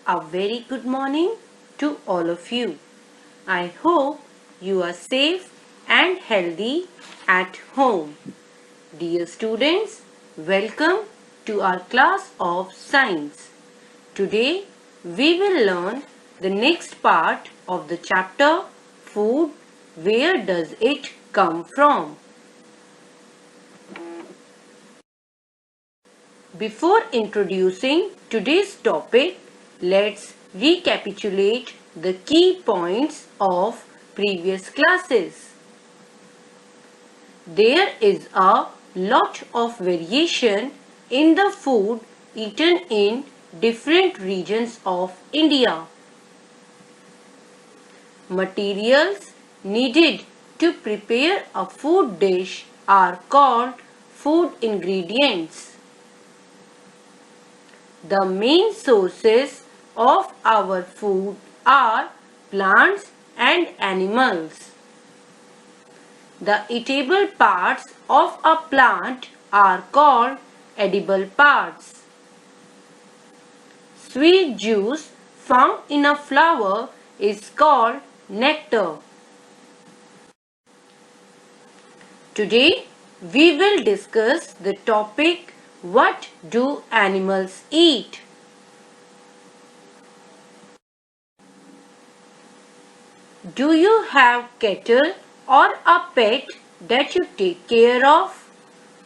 A very good morning to all of you. I hope you are safe and healthy at home. Dear students, welcome to our class of science. Today we will learn the next part of the chapter Food. Where does it come from? Before introducing today's topic, let's recapitulate the key points of previous classes. There is a lot of variation in the food eaten in different regions of India. Materials needed to prepare a food dish are called food ingredients. The main sources of our food are plants and animals. The eatable parts of a plant are called edible parts. Sweet juice found in a flower is called nectar. Today we will discuss the topic, what do animals eat? Do you have cattle or a pet that you take care of?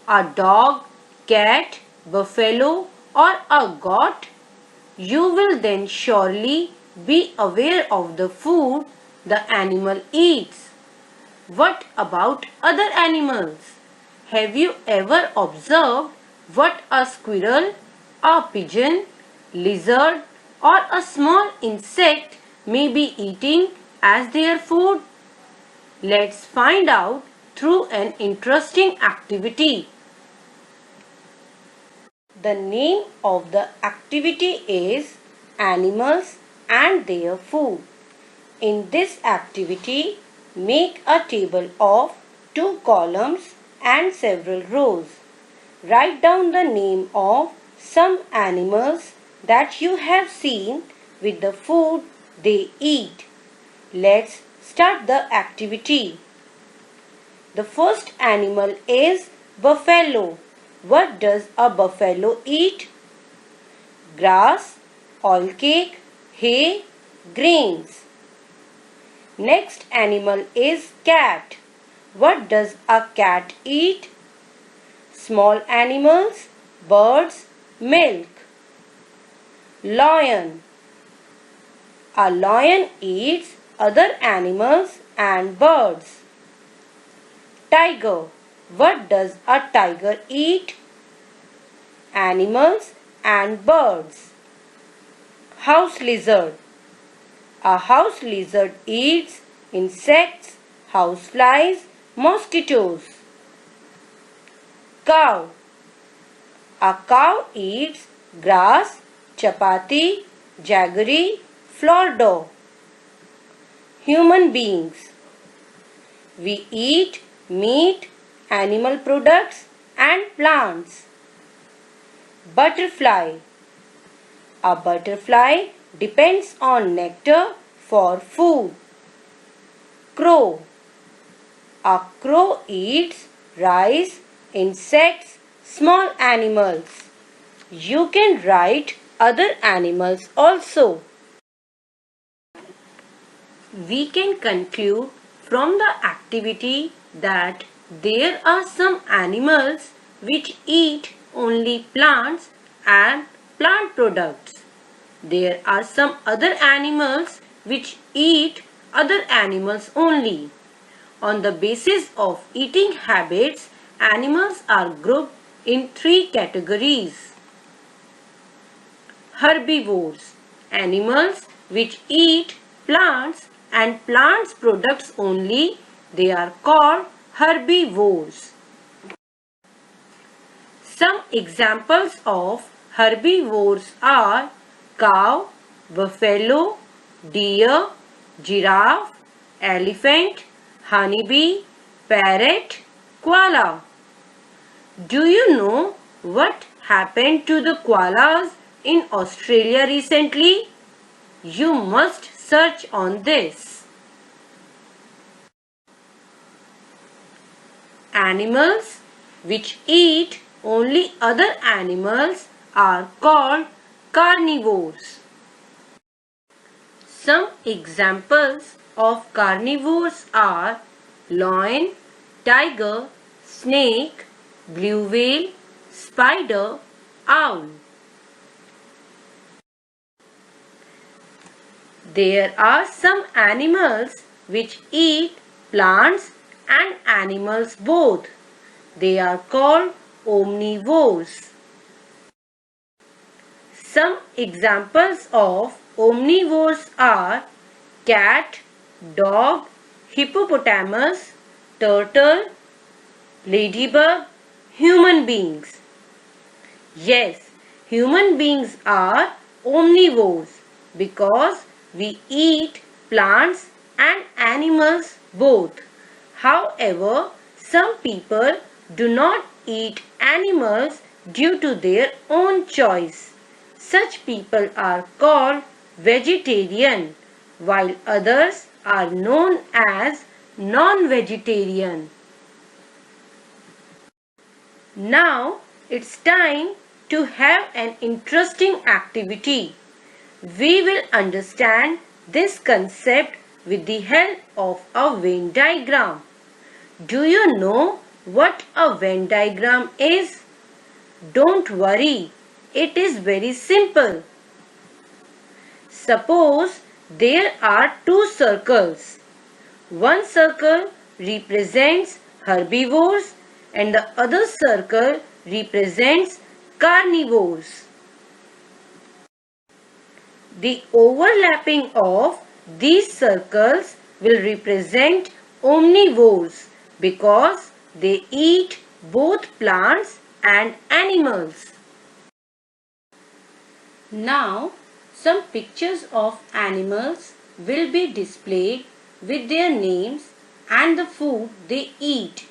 A dog, cat, buffalo or a goat? You will then surely be aware of the food the animal eats. What about other animals? Have you ever observed what a squirrel, a pigeon, lizard or a small insect may be eating as their food? Let's find out through an interesting activity. The name of the activity is Animals and Their Food. In this activity, make a table of 2 columns and several rows. Write down the name of some animals that you have seen with the food they eat. Let's start the activity. The first animal is buffalo. What does a buffalo eat? Grass, oil cake, hay, grains. Next animal is cat. What does a cat eat? Small animals, birds, milk. Lion. A lion eats other animals and birds. Tiger. What does a tiger eat? Animals and birds. House lizard. A house lizard eats insects, houseflies, mosquitoes. Cow. A cow eats grass, chapati, jaggery, flour dough. Human beings. We eat meat, animal products and plants. Butterfly. A butterfly depends on nectar for food. Crow. A crow eats rice, insects, small animals. You can write other animals also. We can conclude from the activity that there are some animals which eat only plants and plant products. There are some other animals which eat other animals only. On the basis of eating habits, animals are grouped in 3 categories. Herbivores, animals which eat plants and plants products only, they are called herbivores. Some examples of herbivores are cow, buffalo, deer, giraffe, elephant, honeybee, parrot, koala. Do you know what happened to the koalas in Australia recently? You must search on this. Animals which eat only other animals are called carnivores. Some examples of carnivores are lion, tiger, snake, blue whale, spider, owl. There are some animals which eat plants and animals both. They are called omnivores. Some examples of omnivores are cat, dog, hippopotamus, turtle, ladybug, human beings. Yes, human beings are omnivores because we eat plants and animals both. However, some people do not eat animals due to their own choice. Such people are called vegetarian, while others are known as non-vegetarian. Now it's time to have an interesting activity. We will understand this concept with the help of a Venn diagram. Do you know what a Venn diagram is? Don't worry, it is very simple. Suppose there are two circles. One circle represents herbivores and the other circle represents carnivores. The overlapping of these circles will represent omnivores because they eat both plants and animals. Now, some pictures of animals will be displayed with their names and the food they eat.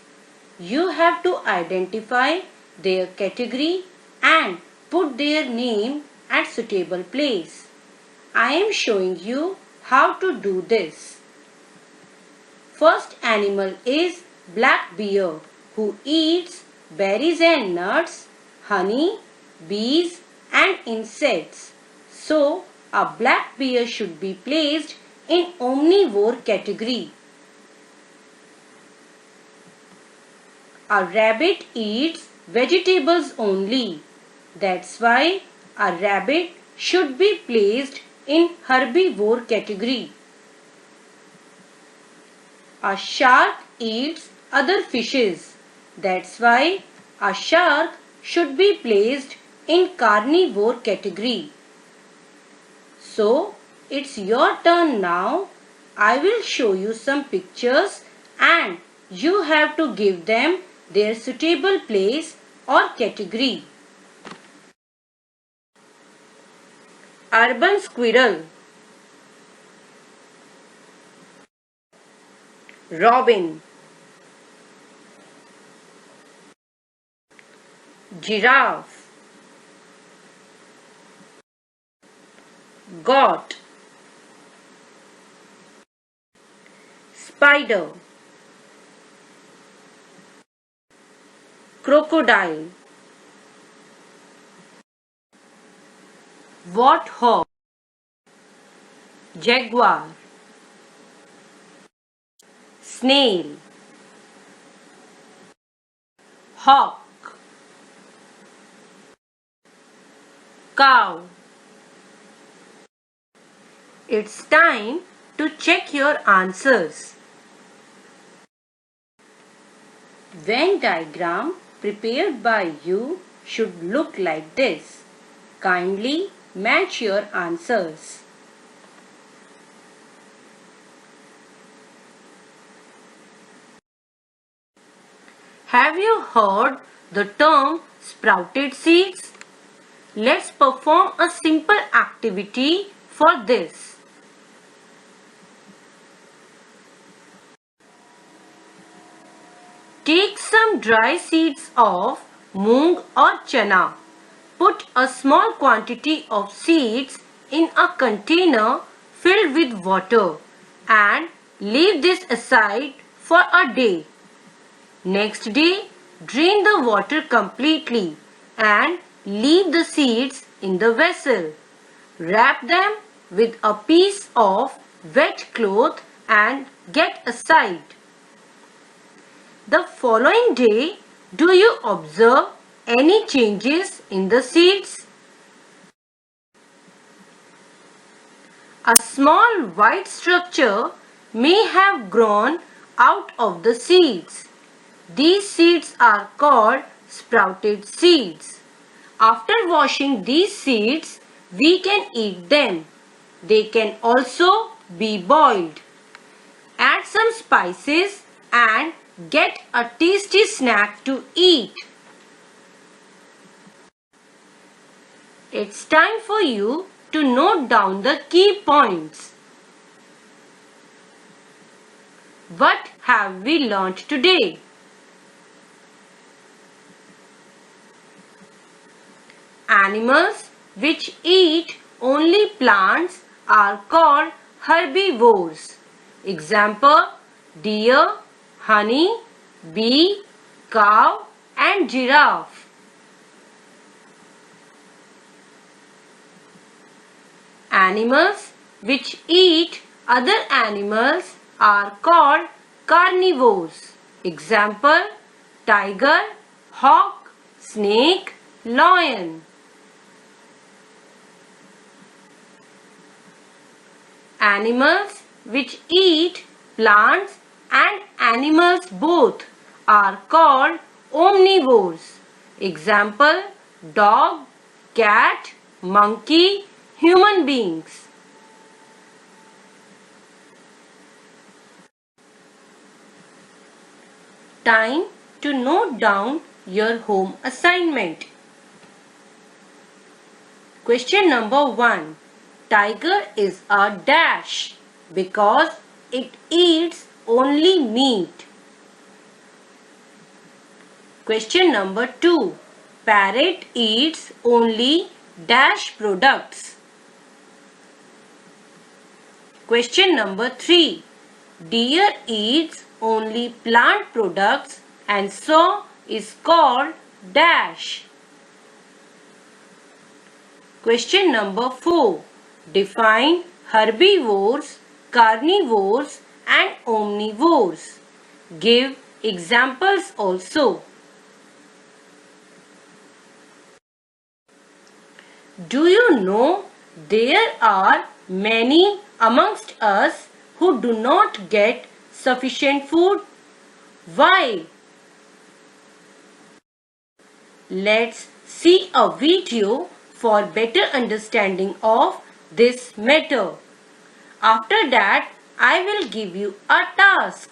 You have to identify their category and put their name at suitable place. I am showing you how to do this. First animal is black bear who eats berries and nuts, honey, bees and insects. So, a black bear should be placed in omnivore category. A rabbit eats vegetables only. That's why a rabbit should be placed in herbivore category. A shark eats other fishes. That's why a shark should be placed in carnivore category. So, it's your turn now. I will show you some pictures and you have to give them their suitable place or category. Urban squirrel, robin, giraffe, goat, spider, crocodile, warthog, jaguar, snail, hawk, cow. It's time to check your answers. Venn diagram prepared by you should look like this. Kindly match your answers. Have you heard the term sprouted seeds? Let's perform a simple activity for this. Take some dry seeds of moong or chana. Put a small quantity of seeds in a container filled with water and leave this aside for a day. Next day, drain the water completely and leave the seeds in the vessel. Wrap them with a piece of wet cloth and get aside. The following day, do you observe any changes in the seeds? A small white structure may have grown out of the seeds. These seeds are called sprouted seeds. After washing these seeds, we can eat them. They can also be boiled. Add some spices and get a tasty snack to eat. It's time for you to note down the key points. What have we learnt today? Animals which eat only plants are called herbivores. Example: deer, honey, bee, cow and giraffe. Animals which eat other animals are called carnivores. Example: tiger, hawk, snake, lion. Animals which eat plants and animals both are called omnivores. Example: dog, cat, monkey, human beings. Time to note down your home assignment. Question number 1. Tiger is a dash because it eats only meat. Question number 2. Parrot eats only dash products. Question number 3. Deer eats only plant products and so is called dash. Question number 4. Define herbivores, carnivores and omnivores. Give examples also. Do you know there are many amongst us who do not get sufficient food? Why? Let's see a video for better understanding of this matter. After that, I will give you a task.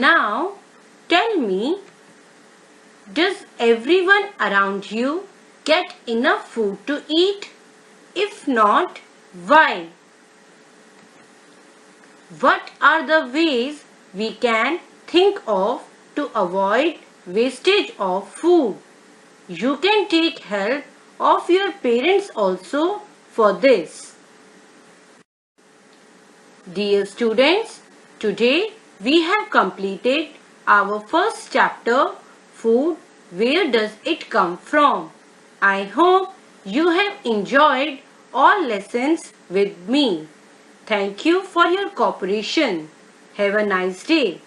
Now, tell me, does everyone around you get enough food to eat? If not, why? What are the ways we can think of to avoid wastage of food? You can take help of your parents also for this. Dear students, today we have completed our first chapter, Food, Where Does It Come From? I hope you have enjoyed all lessons with me. Thank you for your cooperation. Have a nice day.